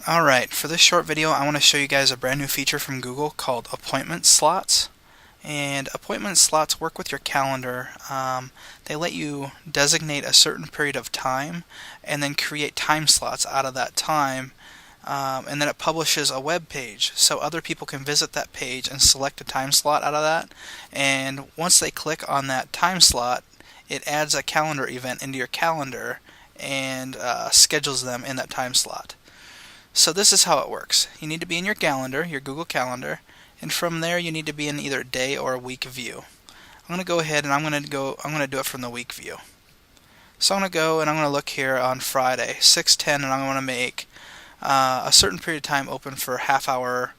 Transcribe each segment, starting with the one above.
Alright, for this short video I want to show you guys a brand new feature from Google called appointment slots. And appointment slots work with your calendar. They let you designate a certain period of time and then create time slots out of that time, and then it publishes a web page so other people can visit that page and select a time slot out of that, and once they click on that time slot it adds a calendar event into your calendar and schedules them in that time slot. So this is how it works. You need to be in your calendar, your Google Calendar, and from there you need to be in either day or week view. I'm going to go ahead and I'm going to do it from the week view. So I'm going to go and I'm going to look here on Friday, 6:10, and I'm going to make a certain period of time open for half-hour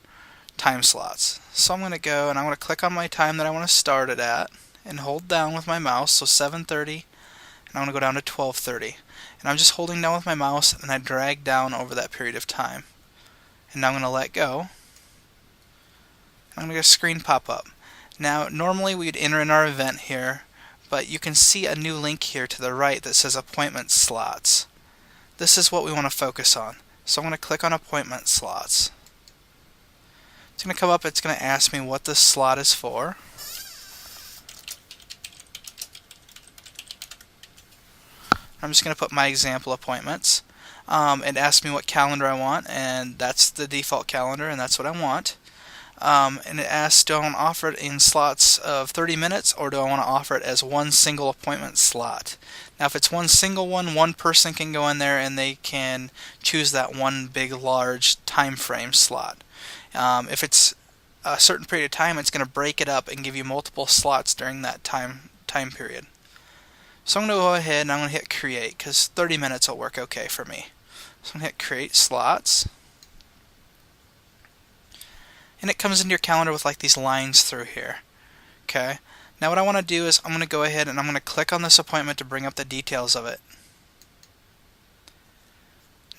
time slots. So I'm going to go and I'm going to click on my time that I want to start it at and hold down with my mouse, so 7:30, and I'm going to go down to 12:30. And I'm just holding down with my mouse and I drag down over that period of time. And now I'm going to let go. I'm going to get a screen pop up. Now normally we'd enter in our event here, but you can see a new link here to the right that says appointment slots. This is what we want to focus on. So I'm going to click on appointment slots. It's going to come up, it's going to ask me what this slot is for. I'm just going to put my example appointments. It asks me what calendar I want, and that's the default calendar, and that's what I want. And it asks, do I want to offer it in slots of 30 minutes, or do I want to offer it as one single appointment slot? Now if it's one single one person can go in there and they can choose that one big large time frame slot. If it's a certain period of time, it's going to break it up and give you multiple slots during that time period. So I'm going to go ahead and I'm going to hit create because 30 minutes will work okay for me. So I'm going to hit create slots. And it comes into your calendar with like these lines through here. Okay. Now what I want to do is I'm going to go ahead and I'm going to click on this appointment to bring up the details of it.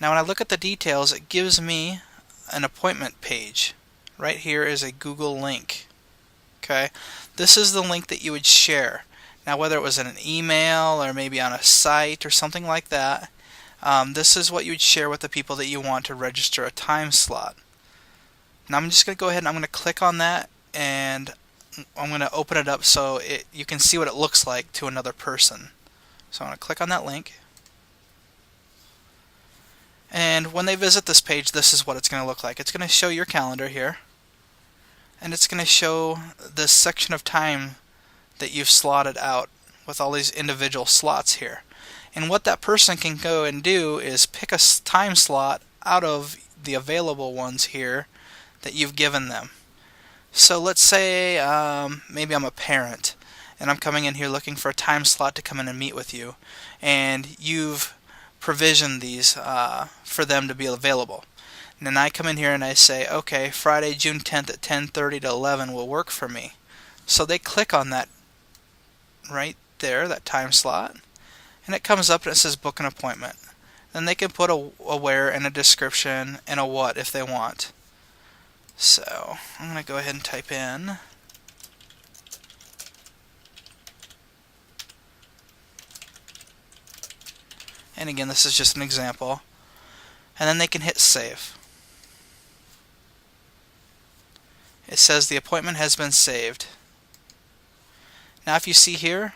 Now when I look at the details, it gives me an appointment page. Right here is a Google link. Okay. This is the link that you would share. Now whether it was in an email or maybe on a site or something like that, this is what you would share with the people that you want to register a time slot. Now I'm just going to go ahead and I'm going to click on that and I'm going to open it up so you can see what it looks like to another person. So I'm going to click on that link. And when they visit this page, this is what it's going to look like. It's going to show your calendar here. And it's going to show this section of time that you've slotted out with all these individual slots here. And what that person can go and do is pick a time slot out of the available ones here that you've given them. So let's say maybe I'm a parent and I'm coming in here looking for a time slot to come in and meet with you, and you've provisioned these for them to be available. And then I come in here and I say, okay, Friday, June 10th at 10:30 to 11 will work for me. So they click on that right there, that time slot, and it comes up and it says book an appointment. Then they can put a where and a description and a what if they want. So I'm going to go ahead and type in and again this is just an example, and then they can hit save. It says the appointment has been saved. Now if you see here,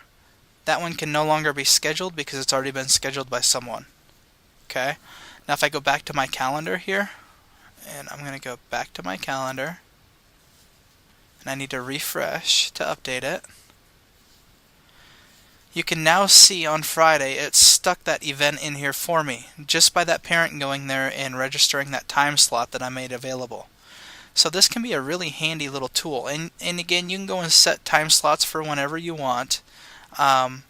that one can no longer be scheduled because it's already been scheduled by someone. Okay. Now if I go back to my calendar here, and I'm going to go back to my calendar, and I need to refresh to update it. You can now see on Friday it stuck that event in here for me just by that parent going there and registering that time slot that I made available. So this can be a really handy little tool, and again you can go and set time slots for whenever you want, but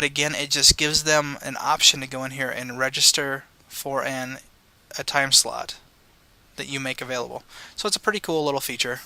again it just gives them an option to go in here and register for a time slot that you make available. So it's a pretty cool little feature.